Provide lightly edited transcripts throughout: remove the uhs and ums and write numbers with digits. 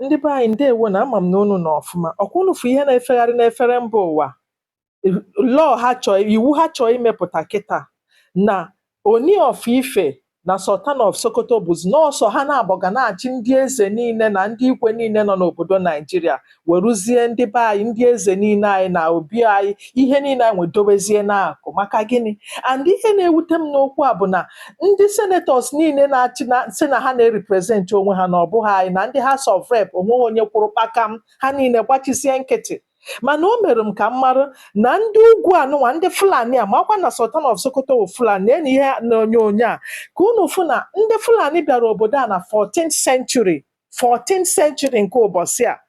Ndị be anyị ndeewo na ama m na unu nọ ọfụma. Ọkwa unu fụ ihe na-efegharị n'efere mba ụwa lọọ ha chọọ iwu ha chọọ imepụta kịta na Oni of Ife na Sultan of Sokoto bụzi nọọsọ ha na-abọ ga na-achị ndị eze niile na ndị ikwe niile nọ n'obodo Naijiria, weruzie ndị be anyị ndị eze niile anyị na obi anyị ihe niile anyị nwedobezie n'akụ. Maka gịnị? And ihe na-ewute m n'okwu a bụ na ndị senators niile na-achị sị na ha na-represent onwe ha na ọ bụghị anyị, na ndị House of Rep onweghị onye kwụrụ kpakam, ha niile gbachisie nkịtị. Mana o mere m ka m mara na ndị ugwu anụnwa ndị Fulani a makwa na Sultan of Sokoto wụ Fulani na ihe n'onyonyo a ka unu fụ na ndị Fulani bịara obodo a na 14th century nke ụbọchị a.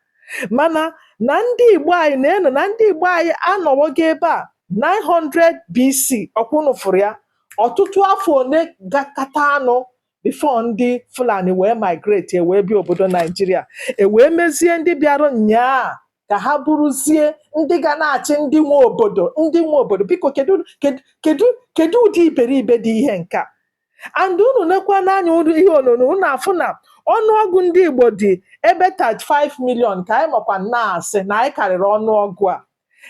Mana na ndị Igbo anyị na-enu na ndị Igbo anyị anọwogo ebe a 900 BC, ọkwa unu fụrụ ya, ọtụtụ afọ one gakata anụ before ndị Fulani wee migrate wee bịa obodo Naijiria, wee mezie ndị bịara nnyaa ka ha bụrụzie ndị ga na-achị ndị nwe obodo. Biko kedu ụdị iberibe dị ihe nke a? And unu nekwa n'anya ihe onyonyo unu afụ na ọnụọgụ ndị Igbo dị ebe 35 million ka anyị makwa na-asị na anyị karịrị ọnụọgụ a.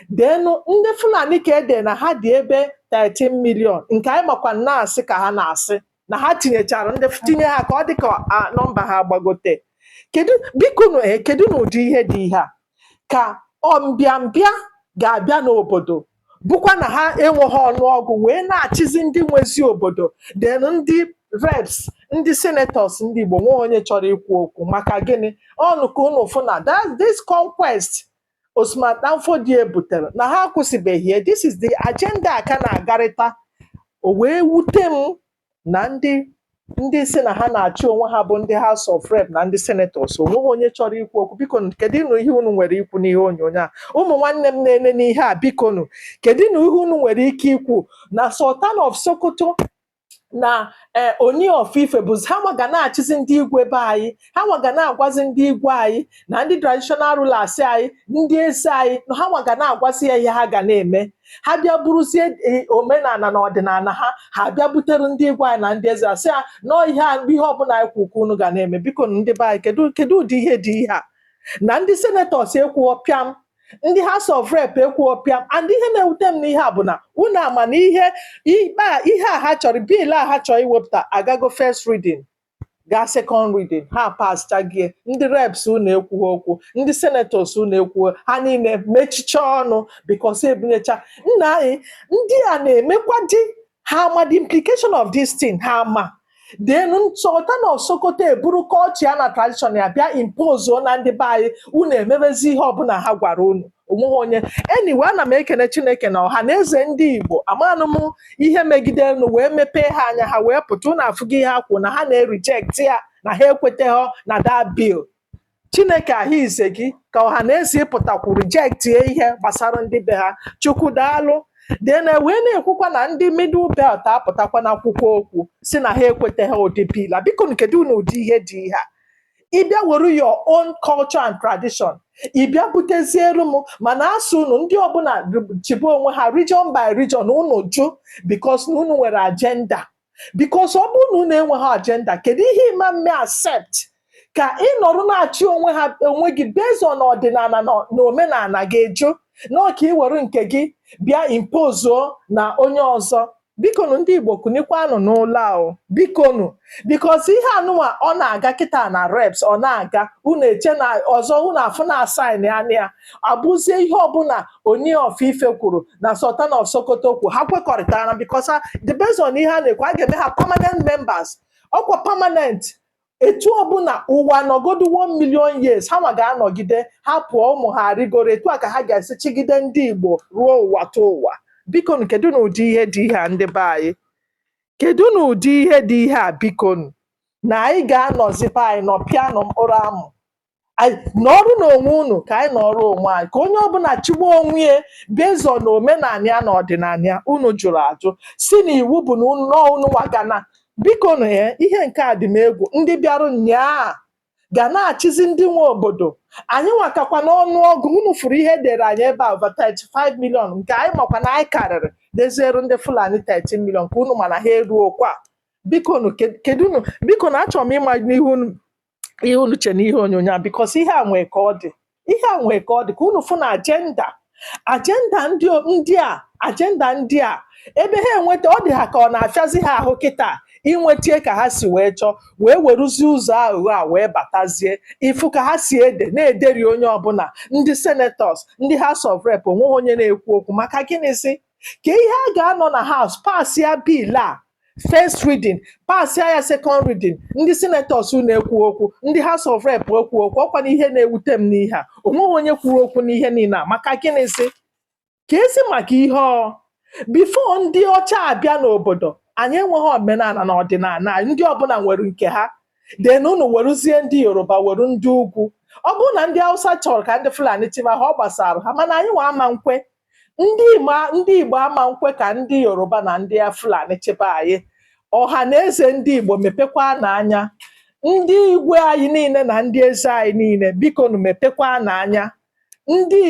Denu ndị Fulani ka ede na ha dị ebe 13 million nke anyị makwa na-asị ka ha na-asị na ha tinyechara tinye ha ka ọ dị ka nọmba ha gbagote. Biko kedu n'ụdị ihe dị ihe a? Ka ọmbịambịa ga-abịa n'obodo bụkwa na ha enweghị ọnụọgụ wee na-achịzi ndị nwezi obodo, then ndị reps ndị senators ndị Igbo nwe onye chọrọ ikwu okwu. Maka gịnị? Ọnụ ka unu fụ na this conquest Osman Danfodie butere na ha akwụsịbeghị. This is the agenda aka na-agarịta. O wee wute m na ndị si na ha na-achị onwe ha bụ ndị House of Rep na ndị senators onweghị onye chọrọ ikwu okwu. Bikonu kedu inu ihe unu nwere ikwu n'ihe onyonyo a? Ụmụ nwanne m na-ene n'ihe a, bikonu kedu inu ihe unu nwere ike ikwu na Sultan of Sokoto na Oni of Ife bụzi ha nwa ga na-achịzi ndị igwe be anyị, ha nwa ga na-agwazi ndị igwe anyị na ndị traditional rulers anyị, ndị eze anyị, ha nwa ga na-agwazi ya ihe ha ga na-eme. Ha bịa buruzie omenala na ọdịnala ha bịa butere ndị igwe anyị na ndị eze asị ya nọọ ihe ọbụla anyị kwukwu unu ga na-eme. Biko ndị be anyị kedu ụdị ihe dị ihe a? Na ndị senators ekwuo pịam, ndị House of Rep ekwuo pịam. And ihe na-ewute m n'ihe a bụ na unu ama na ihe a ha chọrọ, biil a ha chọrọ iwepụta agago first reading gaa second reading, ha paschagie. Ndị reps unu ekwughị okwu, ndị senators unu ekwuo, ha niile mechicha ọnụ because ebunyecha nna anyị. Ndị a na-emekwa di ha ama the implication of this thing, ha ama. Then Sultan of Sokoto eburu culture ya na tradition ya bịa impose na ndị be anyị, unu emebezi ihe ọbụla ha gwara unu, onweghị onye. Anyway, ana m ekene Chineke na ọha na eze ndị Igbo amanụ m ihe megidere unu wee mepee ha anya, ha wee pụta. Unu afụgo ihe ha kwụ na ha na-reject ya, na ha ekweteghị na that bill. Chineke ahụ ize gị ka ọha na eze ịpụtakwu reject ihe gbasara ndị be ha. Chukwu daalụ. Then wee na-ekwukwa na ndị middle belt apụtakwa n'akwụkwọ okwu si na ha ekweteghị ụdị bill. Biko kedu n'ụdị ihe dị ihe a? Ịbịa were your own culture and tradition ịbịa butezieru m, mana asụ unu ndị ọbụla chibe onwe ha region by region unu jụ because na unu nwere agenda. Because ọ bụrụ na unu enweghị agenda, kedu ihe ịma mme accept ka ị nọrọ na-achị onwe gị based on ọdịnala na omenala ga-eju n'ọka iwere nke gị bịa impozuo na onye ọzọ? Bikonu ndị Igbo kunikwanụ n'ụlọ ahụ, bikonu, because ihe anụnwa ọ na-aga kịta na reps ọ na-aga, unu eche na ọzọ unu afụ na asign ya abụzie ihe ọbụla Oni of Ife kwuru na Sultan of Sokoto kwu ha kwekọrịtara, because the based on ihe a na-ekwu a ga-eme ha permanent members. Ọkwa permanent etu ọbụla ụwa nọgodu 1 million years ha nwa ga-anọgide, ha pụọ ụmụ ha rigoro, etu a ka ha ga-esi chigide ndị Igbo ruo ụwa tụ ụwa. Bikonu kedu n'ụdị ihe dị ihe a ndị be anyị? Kedu n'ụdị ihe dị ihe a? Bikonu na anyị ga-anọzipa anyị nọ piano mkpụrụ amụ n'ọrụ na onwe unu, ka anyị nọrọ onwe anyị, ka onye ọbụla chigbuo onwe ya bezo na omenala ya na ọdịnala ya. Unu jụrụ ajụ si na iwu bụ na unu wagana. Bikonu ihe nke a dị m egwu. Ndị bịarụ nnyaa ga na-achịzi ndị nwe obodo. Anyị nwakakwa n'ọnụọgụ unu fụrụ ihe edere anyị ebe a over 35 million nke anyị makwa na anyị karịrị dezieru ndị Fulani 13 million ka unu mana ha eruo kwa. Bikonu kedunu, bikonu achọrọ m ịma n'ihu unu ihe unu che n'ihe onyonyo a because ihe a nwee ka ọ dị ka unu fụ na agenda ndị a ebe ha enweta ọ dị ha ka ọ na-afịazi ha ahụ kịta inwetie ka ha si wee chọọ wee weruzie ụzọ aghụghọ a wee batazie ifu ka ha si na-ederi onye ọbụla ndị senators ndị House of Rep onweghị onye na-ekwu okwu maka gịnịzi ka ihe a ga-anọ na House pasịa bill a first reading pasịa ya second reading ndị senators na-ekwu okwu ndị House of Rep okwu ọkwa na ihe na-ewute m n'ihe a onweghị onye kwuru okwu n'ihe niile a maka gịnịzi ka esi maka ihe before ndị ọcha abịa n'obodo anyị enweghị omenala na ọdịnala ndị ọbụla nwere nke ha den unu weruzie ndị Yoruba weru ndị ugwu ọ bụrụ na ndị Hausa chọrọ ka ndị Fulani chịba ha ọ gbasara ha mana anyị nwa ama nkwe ndị Igbo ama nkwe ka ndị Yoruba na ndị Fulani chịba anyị ọha na eze ndị Igbo mepekwa n'anya ndị igwe anyị niile na ndị eze anyị niile biko nu mepekwa n'anya ndị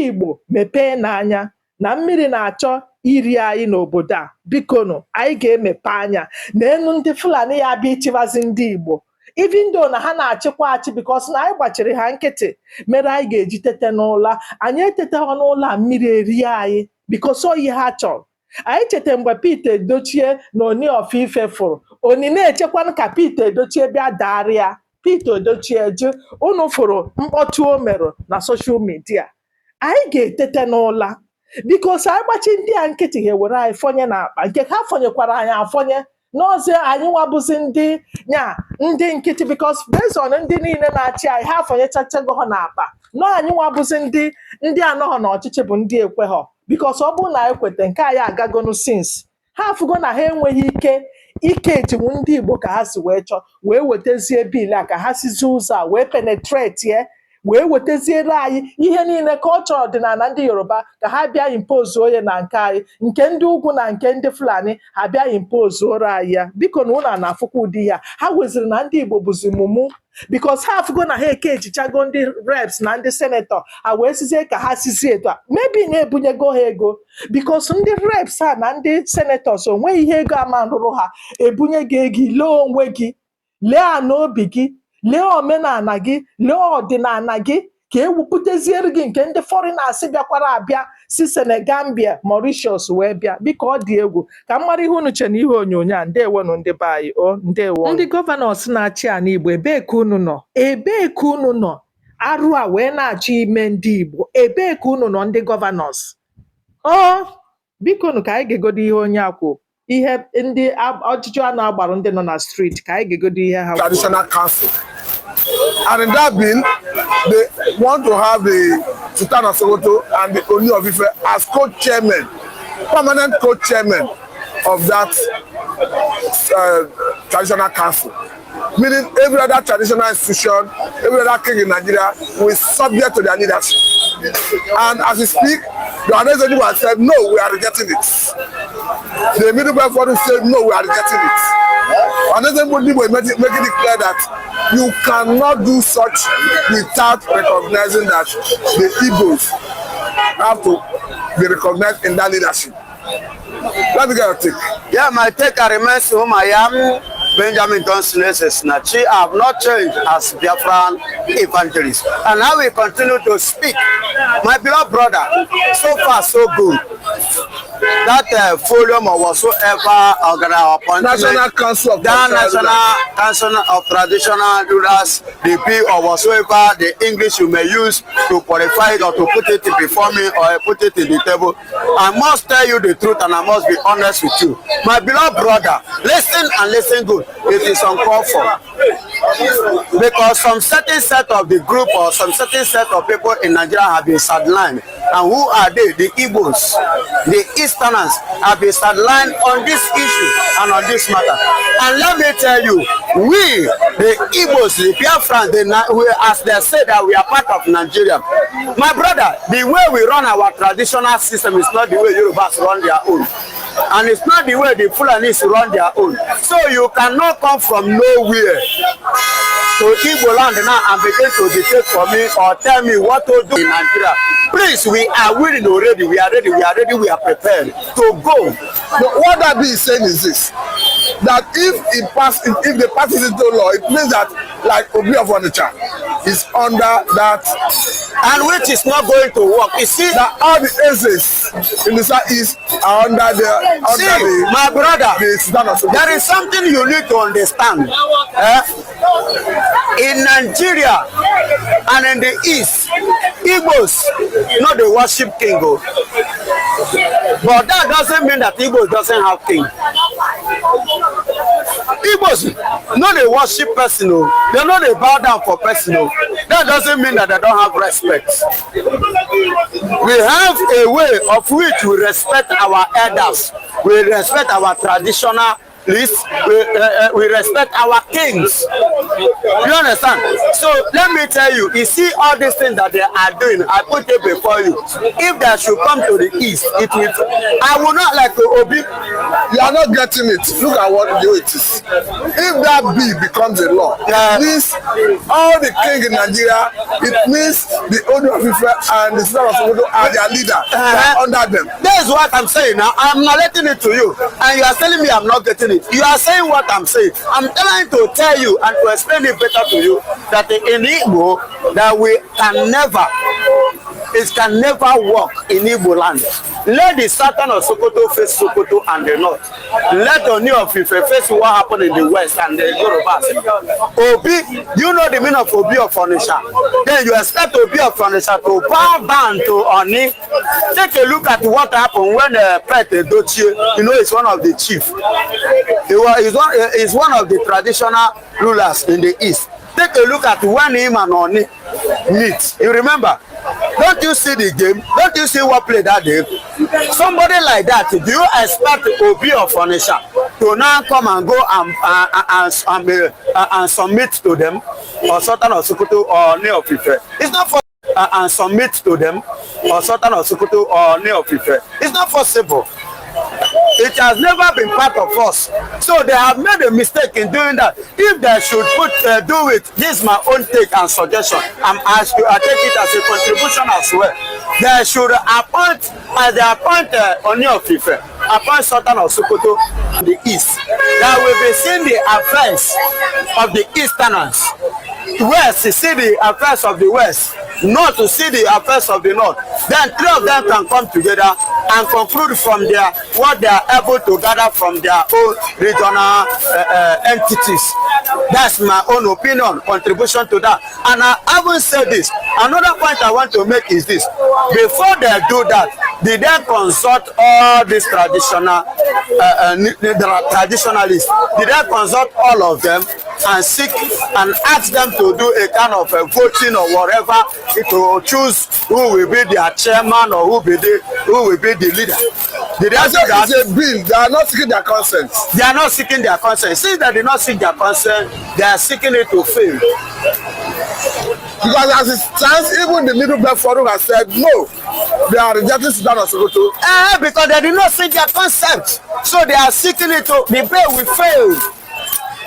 Igbo mepee n'anya na mmiri na-achọ iri anyị n'obodo a bikonu anyị ga-emepe anya n'enu ndị Fulani ya bịa ịchịbazi ndị Igbo even though na ha na-achịkwa achị because na anyị gbachiri ha nkịtị mere anyị ga-eji tete n'ụla anyị eteteghị n'ụlọ a mmiri erie anyị because oyi ha chọrọ anyị cheta mgbe Peter Edochie na Ooni of Ife fụrụ Ooni na-echekwanụ ka Peter Edochie bịa darịa Peter Edochie ju unu fụrụ mkpọtụ o merụ na soshal midia anyị ga-etete n'ụla bikos anyị gbachi ndị a nkịtị ga-ewere anyị fọnye n'akpa nke ha fọnyekwara anyị afọnye n'ọzọ anyị nwabụzi ndị nkịtị bikos based on ndị niile na-achị anyị ha fọnyechachago ha n'akpa nọ anyị nwabụzi ndị anọghọ n'ọchịchị bụ ndị ekweghọ bikos ọ bụrụ na anyị kweta nke anyị agagonu sins ha afụgo na ha enweghị ike ejinwu ndị Igbo ka ha si wee chọọ wee wetazie biil a ka ha sizi ụzọ a wee penetrate ye wee wetaziere anyị ihe niile ka ọ chọrọ ọdịnala ndị Yoruba ka ha bịa impose onye na nke anyị nke ndị ugwu na nke ndị Fulani ha bịa impose oro anyị ya biko na ụlọ na-afụkwa ụdị ya ha weziri na ndị Igbo bụzi mumu bikos ha afụgo na ha eke ejichago ndị reps na ndị senetọ ha wee sizie ka ha sizie etu a mebi na-ebunyego ha ego bikos ndị reps ha na ndị senetọs onweghị ihe ego ama rụrụ ha ebunye gị ego lee onwe gị lee ana obi gị lee omenala gị lee ọdịnala gị ka ewupụteziere gị nke ndị foreigners bịakwara abịa si Senegambia Mauritius wee bịa biko ọ dị egwu ka mmadụ ihe unu che na ihe onyonyo a ndewonu ndị be anyị ndewo ndị gọvanọs na-achị ala Igbo ebee ka unu nọ arụ a wee na-achọ ime ndị Igbo ebee ka unu nọ ndị gọvanọs biko nu ka anyị ga-egodo ihe onye akwụ ihe ndị ọchịchị a na-agbarụ ndị nọ na street ka anyị ga-egodo ihe ha traditional council. And in that bill, they want to have the Sultan of Sokoto and the Ooni of Ife as co-chairmen, permanent co-chairmen of that traditional council. Meaning every other traditional institution, every other king in Nigeria will subject to their leadership. And as we speak, the Ndigbo has said, no, we are rejecting it. The Middle Belt Forum said, no, we are rejecting it. And Ndigbo is making it clear that you cannot do such without recognizing that the Igbos have to be recognized in that leadership. Let me get your take. Yeah, my take remains whom I am. Benjamin Tonsinesis Nachi. I have not changed as Biafran evangelist. And I will continue to speak. My beloved brother, so far so good. That volume or whatsoever National Council of National Council of Traditional Rulers, the bill or whatsoever the English you may use to qualify it or to put it before me or put it in the table. I must tell you the truth and I must be honest with you. My beloved brother, listen and listen good. It is uncalled for. Because some certain set of the group or some certain set of people in Nigeria have been sidelined. And who are they? The Igbos, the Easterners have been sidelined on this issue and on this matter. And let me tell you, we, the Igbos, the Biafrans, as they say that we are part of Nigeria. My brother, the way we run our traditional system is not the way Yorubas run their own. And it's not the way the Fulanis run their own. So you cannot come from nowhere to Igbo land now and begin to dictate for me or tell me what to do in Nigeria. Please, we are willing already. We are ready. We are ready. We are prepared to go. But what that is saying is this. that if they pass it into law, it means that like Obi of Onitsha is under that, and which is not going to work. You see that all the aces in the southeast are under the my brother. There is something you need to understand. In Nigeria and in the east, Igbos know they worship king, but that doesn't mean that Igbos doesn't have king. Igbos know they worship person, they know they bow down for person. That doesn't mean that they don't have respect. We have a way of which we respect our elders, we respect our traditional list, we respect our kings. You understand? So let me tell you, you see all these things that they are doing, I put it before you. If they should come to the east, it will. I will not like to Obi. You are not getting it. Look at what it is. If that bill becomes a law, it means all the king in Nigeria, it means the ooni of Ife and the sultan of Sokoto are their leader. They are under them. That is what I'm saying now. I'm narrating it to you, and you are telling me I'm not getting it. You are saying what I'm saying. I'm trying to tell you and to explain it better to you that in Igbo that we can never, it can never work in Igbo land. Let the sultan of Sokoto face Sokoto and the north. Let Ooni of Ife face what happened in the west and the Yorubas. Obi, you know the meaning of Obi of Onitsha. Then you expect Obi of Onitsha to bow down to Oni. Take a look at what happened when Pet Edochie, you know, is one of the chief. He's one of the traditional rulers in the east. Take a look at when him and Oni meet. You remember? Don't you see the game? Don't you see what played that day? Somebody like that, do you expect Obi of Onitsha to now come and go and submit to them, or Sultan of Sokoto or Ooni of Ife? It's not for and submit to them, or Sultan of Sokoto or Ooni of Ife. It's not possible. It has never been part of us. So they have made a mistake in doing that. If they should do it, this is my own take and suggestion. I take it as a contribution as well. They should appoint, as they appoint Ooni of Ife, appoint Sultan of Sokoto in the east. That will be seeing the affairs of the easterners. West to see the affairs of the west, north to see the affairs of the north. Then three of them can come together and conclude from their what they are able to gather from their own regional entities. That's my own opinion, contribution to that. And I haven't said this. Another point I want to make is this: before they do that, they then consult all these traditionalists. They then consult all of them and seek and ask them to do a kind of voting or whatever to choose who will be their chairman or who will be the leader. Did they say that? It's a bill. They are not seeking their consent. They are not seeking their consent. Since they did not seek their consent, they are seeking it to fail. Because as it stands, even the Middle Belt Forum has said no. They are rejecting Sultan of Sokoto. Because they did not seek their consent. So they are seeking it to, the bill will fail.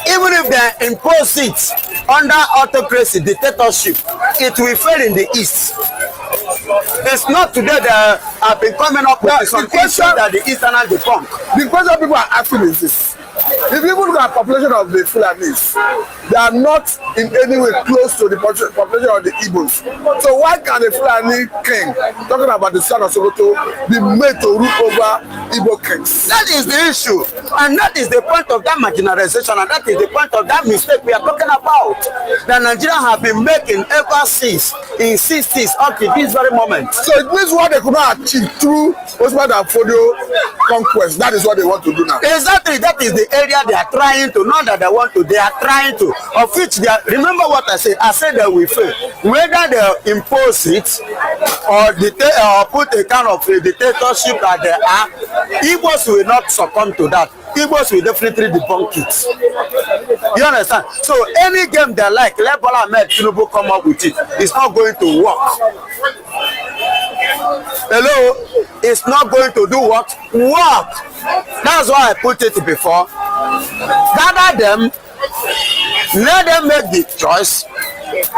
Even if they impose it under autocracy, dictatorship, it will fail in the east. It's not today that have been coming up with some issues that the easterners debunk. The question people are asking is this: if you look at the population of the Fulanis, they are not in any way close to the population of the Igbos. So why can the Fulani king, talking about the son of Sokoto, be made to rule over Igbo kings? That is the issue, and that is the point of that marginalization, and that is the point of that mistake we are talking about. That Nigeria have been making ever since in 60s up to this very moment. So it means what they could not achieve through Osman and Fodio conquest. That is what they want to do now. Exactly, that is the area they are trying to, not that they want to, they are trying to, of which they are, remember what I said they will fail. Whether they impose it or put a kind of a dictatorship that they are, Igbos will not succumb to that. Igbos will definitely debunk it. You understand? So any game they like, let Bola Ahmed Tinubu come up with it. It's not going to work. Hello? It's not going to do what? Work. That's why I put it before. Gather them, let them make the choice.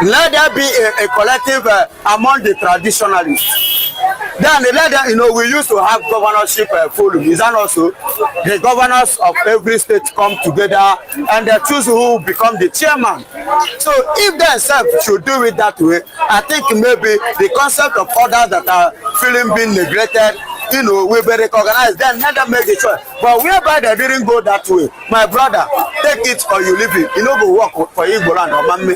Let there be a collective among the traditionalists. Then let them, you know, we used to have governorship forum. Is that also the governors of every state come together and they choose who become the chairman. So if they themselves should do it that way, I think maybe the concept of others that are feeling being neglected, you know, will be recognized. Then let them make the choice. But whereby they didn't go that way, my brother, take it or you leave it. You know, go work for Igbo land or Mammy.